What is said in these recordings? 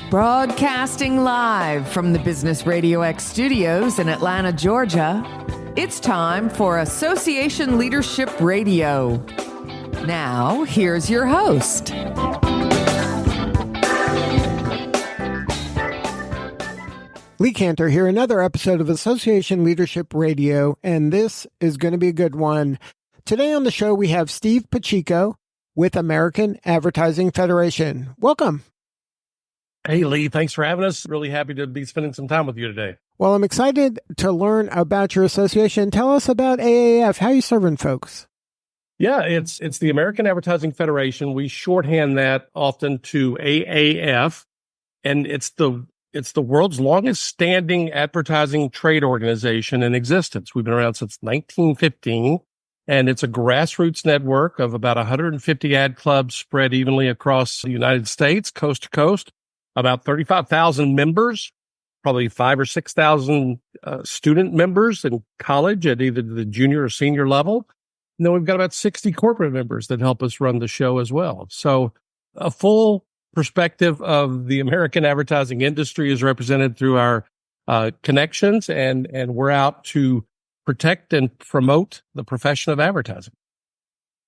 Broadcasting live from the Business RadioX studios in Atlanta, Georgia, it's time for Association Leadership Radio. Now, here's your host. Lee Cantor here, another episode of Association Leadership Radio, and this is going to be a good one. Today on the show, we have Steve Pacheco with American Advertising Federation. Welcome. Hey, Lee, thanks for having us. Really happy to be spending some time with you today. Well, I'm excited to learn about your association. Tell us about AAF. How are you serving folks? Yeah, it's the American Advertising Federation. We shorthand that often to AAF, and it's the world's longest standing advertising trade organization in existence. We've been around since 1915, and it's a grassroots network of about 150 ad clubs spread evenly across the United States, coast to coast. About 35,000 members, probably 5,000 or 6,000 student members in college at either the junior or senior level. And then we've got about 60 corporate members that help us run the show as well. So a full perspective of the American advertising industry is represented through our connections, and we're out to protect and promote the profession of advertising.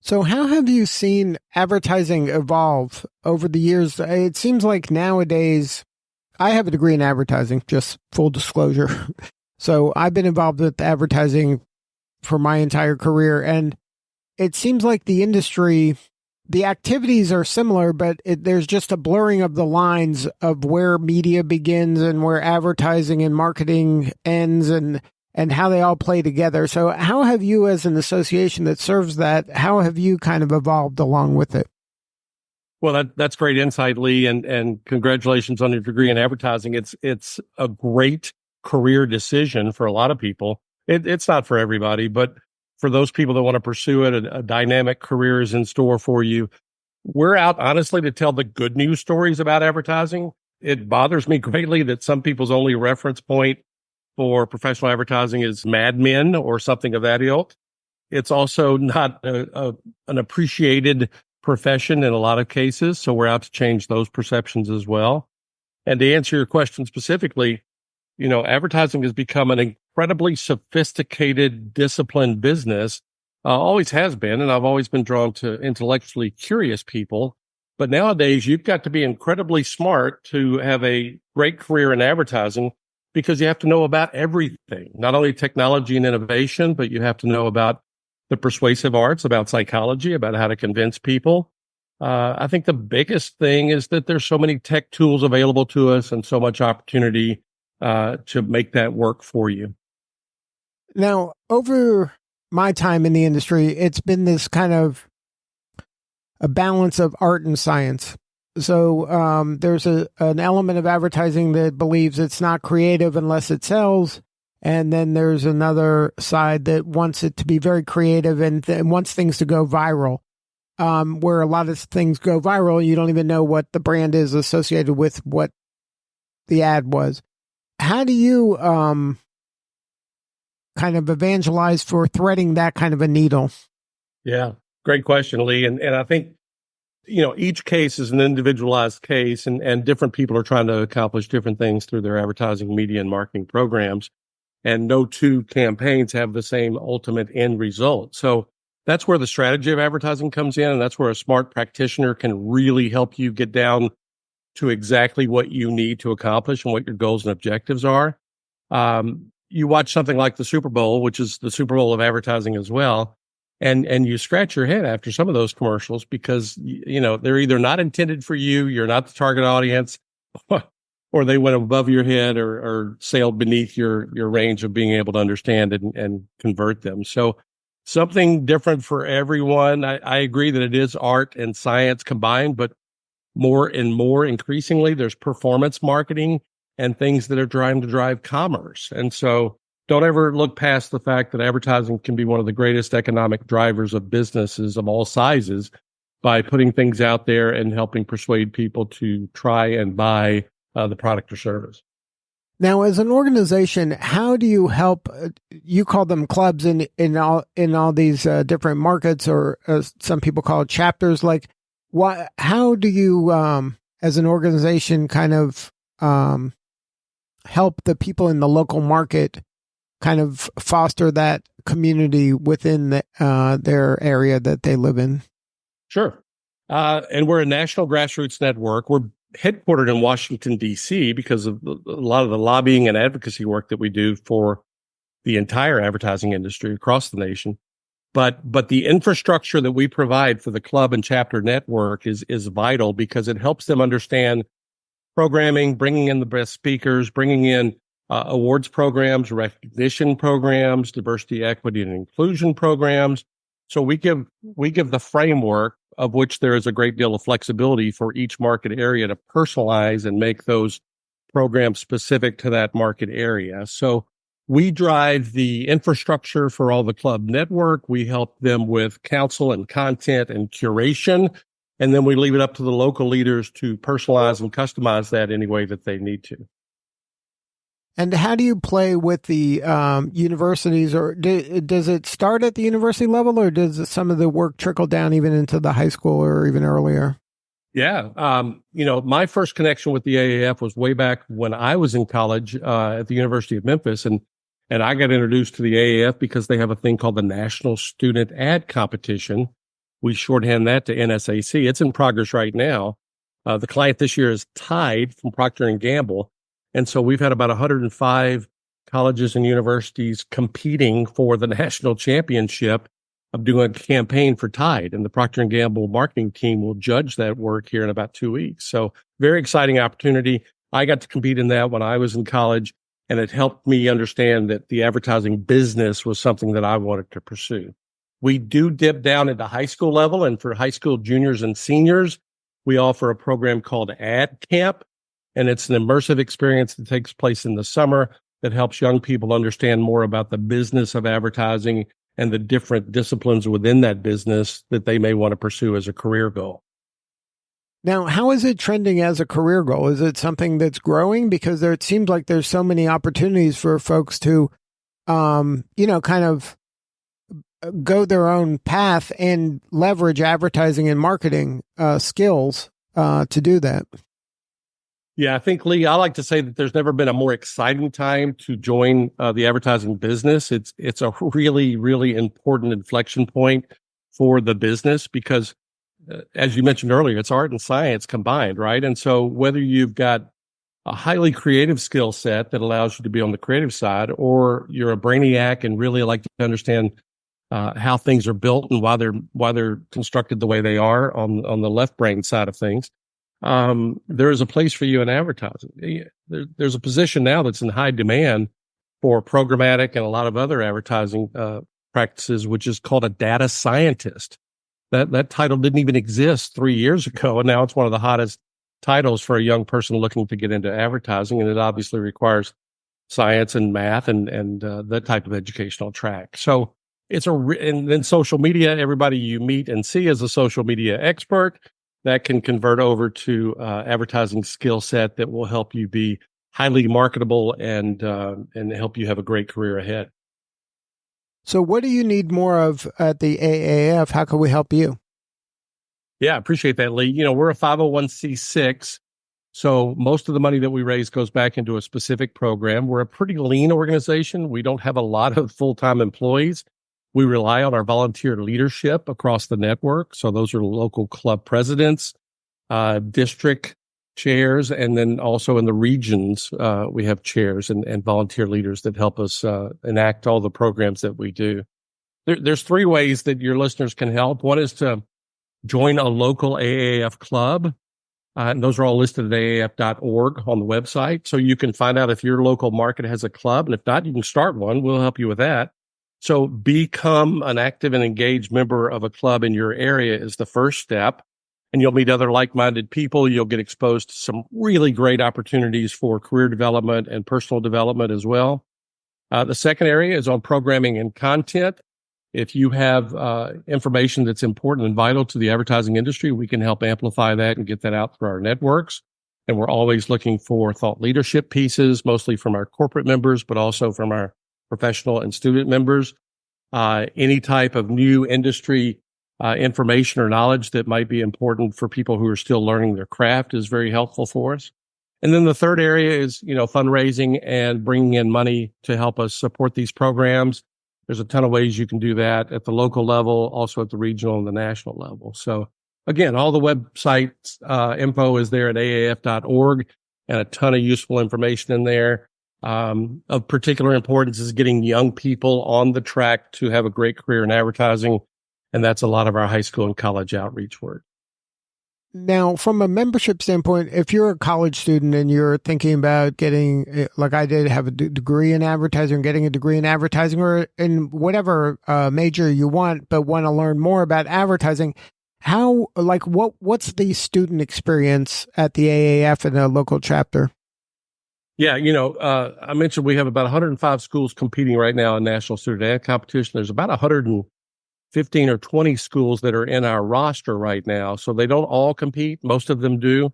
So how have you seen advertising evolve over the years? It seems like nowadays, I have a degree in advertising, just full disclosure. So I've been involved with advertising for my entire career. And it seems like the industry, the activities are similar, but there's just a blurring of the lines of where media begins and where advertising and marketing ends, and how they all play together. So how have you, as an association that serves that, how have you kind of evolved along with it? Well, that's great insight, Lee, and congratulations on your degree in advertising. It's a great career decision for a lot of people. It's not for everybody, but for those people that want to pursue it, a dynamic career is in store for you. We're out, honestly, to tell the good news stories about advertising. It bothers me greatly that some people's only reference point for professional advertising is Mad Men or something of that ilk. It's also not an appreciated profession in a lot of cases, so we're out to change those perceptions as well. And to answer your question specifically, advertising has become an incredibly sophisticated, disciplined business. Always has been, and I've always been drawn to intellectually curious people. But nowadays, you've got to be incredibly smart to have a great career in advertising, because you have to know about everything, not only technology and innovation, but you have to know about the persuasive arts, about psychology, about how to convince people. I think the biggest thing is that there's so many tech tools available to us and so much opportunity to make that work for you. Now, over my time in the industry, it's been this kind of a balance of art and science. So there's an element of advertising that believes it's not creative unless it sells. And then there's another side that wants it to be very creative and wants things to go viral, where a lot of things go viral. You don't even know what the brand is associated with what the ad was. How do you kind of evangelize for threading that kind of a needle? Yeah, great question, Lee. And I think, each case is an individualized case, and different people are trying to accomplish different things through their advertising, media, and marketing programs. And no two campaigns have the same ultimate end result. So that's where the strategy of advertising comes in. And that's where a smart practitioner can really help you get down to exactly what you need to accomplish and what your goals and objectives are. You watch something like the Super Bowl, which is the Super Bowl of advertising as well. And you scratch your head after some of those commercials, because, they're either not intended for you, you're not the target audience, or they went above your head or sailed beneath your range of being able to understand and convert them. So something different for everyone. I agree that it is art and science combined, but more and more increasingly, there's performance marketing and things that are trying to drive commerce. And so don't ever look past the fact that advertising can be one of the greatest economic drivers of businesses of all sizes by putting things out there and helping persuade people to try and buy the product or service. Now, as an organization, how do you help? You call them clubs in all these different markets, or some people call it chapters. Like, how do you as an organization, kind of help the people in the local market kind of foster that community within their area that they live in? Sure. And we're a national grassroots network. We're headquartered in Washington, D.C. because of a lot of the lobbying and advocacy work that we do for the entire advertising industry across the nation. But the infrastructure that we provide for the club and chapter network is vital because it helps them understand programming, bringing in the best speakers, bringing in awards programs, recognition programs, diversity, equity, and inclusion programs. So we give the framework, of which there is a great deal of flexibility for each market area to personalize and make those programs specific to that market area. So we drive the infrastructure for all the club network. We help them with counsel and content and curation. And then we leave it up to the local leaders to personalize and customize that any way that they need to. And how do you play with the universities, or does it start at the university level, or does some of the work trickle down even into the high school or even earlier? Yeah. My first connection with the AAF was way back when I was in college at the University of Memphis. And I got introduced to the AAF because they have a thing called the National Student Ad Competition. We shorthand that to NSAC. It's in progress right now. The client this year is Tide from Procter & Gamble. And so we've had about 105 colleges and universities competing for the national championship of doing a campaign for Tide. And the Procter & Gamble marketing team will judge that work here in about 2 weeks. So very exciting opportunity. I got to compete in that when I was in college, and it helped me understand that the advertising business was something that I wanted to pursue. We do dip down at the high school level, and for high school juniors and seniors, we offer a program called Ad Camp, and it's an immersive experience that takes place in the summer that helps young people understand more about the business of advertising and the different disciplines within that business that they may want to pursue as a career goal. Now, how is it trending as a career goal? Is it something that's growing? Because it seems like there's so many opportunities for folks to, kind of go their own path and leverage advertising and marketing skills to do that. Yeah, I think, Lee, I like to say that there's never been a more exciting time to join the advertising business. It's a really, really important inflection point for the business because, as you mentioned earlier, it's art and science combined, right? And so whether you've got a highly creative skill set that allows you to be on the creative side, or you're a brainiac and really like to understand how things are built and why they're constructed the way they are on the left brain side of things, there is a place for you in advertising. There's a position now that's in high demand for programmatic and a lot of other advertising practices, which is called a data scientist. That title didn't even exist 3 years ago, and now it's one of the hottest titles for a young person looking to get into advertising, and it obviously requires science and math and that type of educational track. So and then social media, everybody you meet and see is a social media expert. That can convert over to advertising skill set that will help you be highly marketable and help you have a great career ahead. So what do you need more of at the AAF? How can we help you? Yeah, I appreciate that, Lee. We're a 501c6, so most of the money that we raise goes back into a specific program. We're a pretty lean organization. We don't have a lot of full-time employees. We rely on our volunteer leadership across the network. So those are local club presidents, district chairs, and then also in the regions, we have chairs and volunteer leaders that help us enact all the programs that we do. There's 3 ways that your listeners can help. One is to join a local AAF club. And those are all listed at aaf.org on the website. So you can find out if your local market has a club. And if not, you can start one. We'll help you with that. So become an active and engaged member of a club in your area is the first step. And you'll meet other like-minded people. You'll get exposed to some really great opportunities for career development and personal development as well. The second area is on programming and content. If you have information that's important and vital to the advertising industry, we can help amplify that and get that out through our networks. And we're always looking for thought leadership pieces, mostly from our corporate members, but also from our professional and student members. Any type of new industry information or knowledge that might be important for people who are still learning their craft is very helpful for us. And then the third area is, fundraising and bringing in money to help us support these programs. There's a ton of ways you can do that at the local level, also at the regional and the national level. So again, all the website info is there at aaf.org and a ton of useful information in there. Of particular importance is getting young people on the track to have a great career in advertising. And that's a lot of our high school and college outreach work. Now, from a membership standpoint, if you're a college student and you're thinking about getting, like I did, have a degree in advertising, getting a degree in advertising or in whatever major you want, but want to learn more about advertising, what's the student experience at the AAF in a local chapter? Yeah, I mentioned we have about 105 schools competing right now in national student ad competition. There's about 115 or 20 schools that are in our roster right now. So they don't all compete. Most of them do.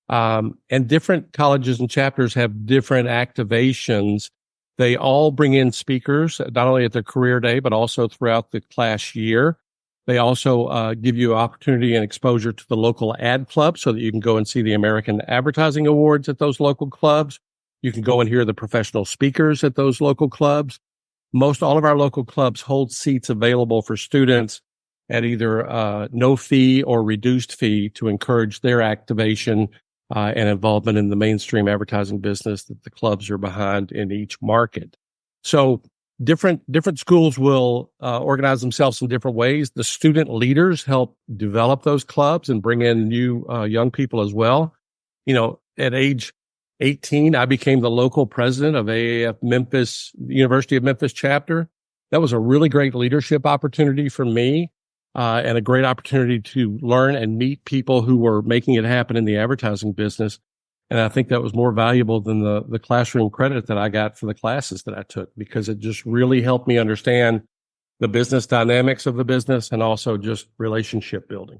And different colleges and chapters have different activations. They all bring in speakers, not only at their career day, but also throughout the class year. They also give you opportunity and exposure to the local ad club so that you can go and see the American Advertising Awards at those local clubs. You can go and hear the professional speakers at those local clubs. Most all of our local clubs hold seats available for students at either no fee or reduced fee to encourage their activation and involvement in the mainstream advertising business that the clubs are behind in each market. So different schools will organize themselves in different ways. The student leaders help develop those clubs and bring in new young people as well. At age 18, I became the local president of AAF Memphis, University of Memphis chapter. That was a really great leadership opportunity for me and a great opportunity to learn and meet people who were making it happen in the advertising business. And I think that was more valuable than the classroom credit that I got for the classes that I took, because it just really helped me understand the business dynamics of the business and also just relationship building.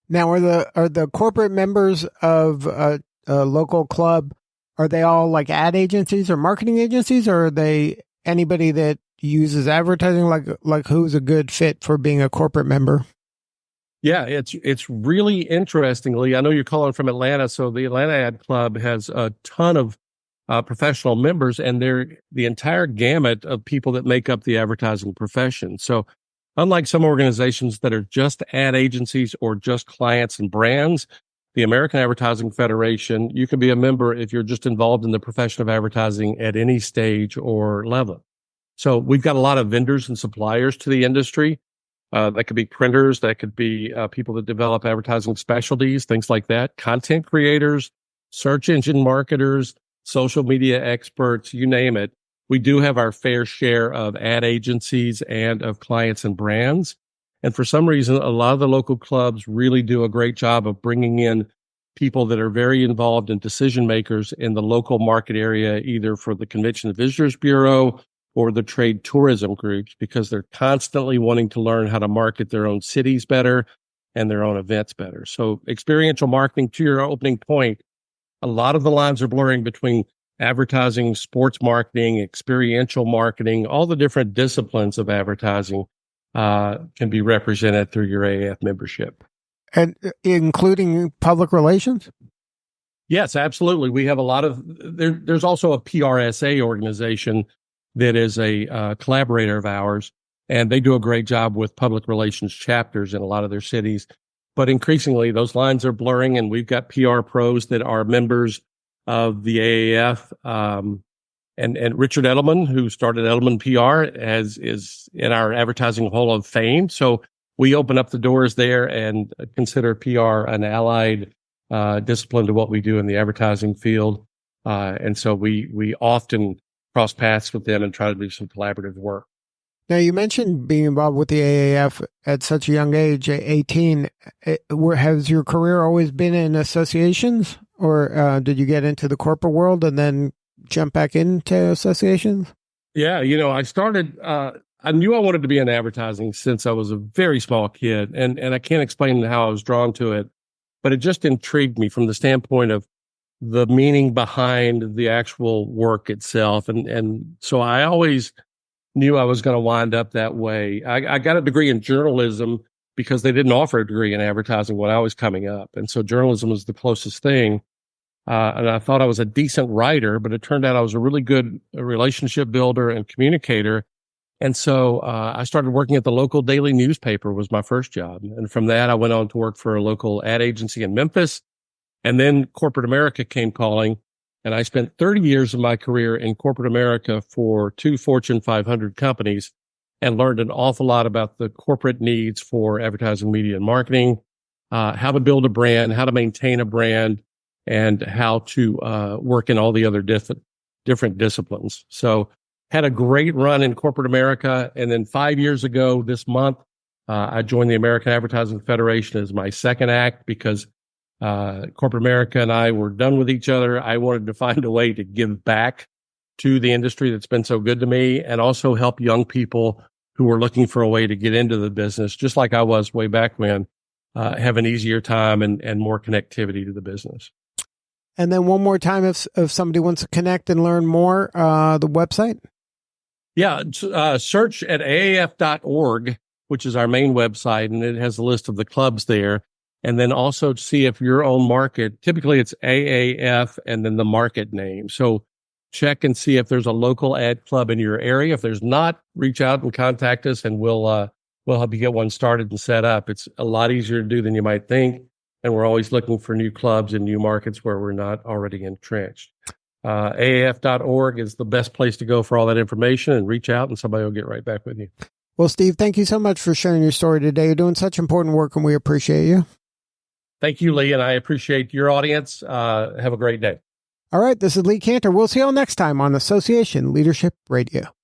Now, are the corporate members of a local club, are they all like ad agencies or marketing agencies, or are they anybody that uses advertising? Like who's a good fit for being a corporate member? Yeah, it's really interestingly, I know you're calling from Atlanta, so the Atlanta Ad Club has a ton of professional members, and they're the entire gamut of people that make up the advertising profession. So unlike some organizations that are just ad agencies or just clients and brands, the American Advertising Federation, you can be a member if you're just involved in the profession of advertising at any stage or level. So we've got a lot of vendors and suppliers to the industry. That could be printers, that could be people that develop advertising specialties, things like that, content creators, search engine marketers, social media experts, you name it. We do have our fair share of ad agencies and of clients and brands. And for some reason, a lot of the local clubs really do a great job of bringing in people that are very involved in decision makers in the local market area, either for the Convention and Visitors Bureau or the trade tourism groups, because they're constantly wanting to learn how to market their own cities better and their own events better. So experiential marketing, to your opening point, a lot of the lines are blurring between advertising, sports marketing, experiential marketing, all the different disciplines of advertising can be represented through your AAF membership. And including public relations? Yes, absolutely. We have a lot of, there's also a PRSA organization that is a collaborator of ours, and they do a great job with public relations chapters in a lot of their cities. But increasingly, those lines are blurring, and we've got PR pros that are members of the AAF. And Richard Edelman, who started Edelman PR, is in our Advertising Hall of Fame. So we open up the doors there and consider PR an allied discipline to what we do in the advertising field. And so we often cross paths with them and try to do some collaborative work. Now, you mentioned being involved with the AAF at such a young age, 18. Has your career always been in associations, or did you get into the corporate world and then jump back into associations? Yeah, I started, I knew I wanted to be in advertising since I was a very small kid, and I can't explain how I was drawn to it, but it just intrigued me from the standpoint of the meaning behind the actual work itself. And so I always knew I was going to wind up that way. I got a degree in journalism because they didn't offer a degree in advertising when I was coming up. And so journalism was the closest thing. And I thought I was a decent writer, but it turned out I was a really good relationship builder and communicator. And so I started working at the local daily newspaper was my first job. And from that, I went on to work for a local ad agency in Memphis. And then corporate America came calling. And I spent 30 years of my career in corporate America for 2 Fortune 500 companies and learned an awful lot about the corporate needs for advertising, media, and marketing, how to build a brand, how to maintain a brand, and how to work in all the other different disciplines. So had a great run in corporate America. And then 5 years ago this month, I joined the American Advertising Federation as my second act because corporate America and I were done with each other. I wanted to find a way to give back to the industry that's been so good to me and also help young people who were looking for a way to get into the business, just like I was way back when, have an easier time and more connectivity to the business. And then one more time, if somebody wants to connect and learn more, the website? Yeah, search at aaf.org, which is our main website, and it has a list of the clubs there. And then also to see if your own market, typically it's AAF and then the market name. So check and see if there's a local ad club in your area. If there's not, reach out and contact us and we'll help you get one started and set up. It's a lot easier to do than you might think. And we're always looking for new clubs in new markets where we're not already entrenched. AAF.org is the best place to go for all that information, and reach out and somebody will get right back with you. Well, Steve, thank you so much for sharing your story today. You're doing such important work and we appreciate you. Thank you, Lee, and I appreciate your audience. Have a great day. All right, this is Lee Cantor. We'll see you all next time on Association Leadership Radio.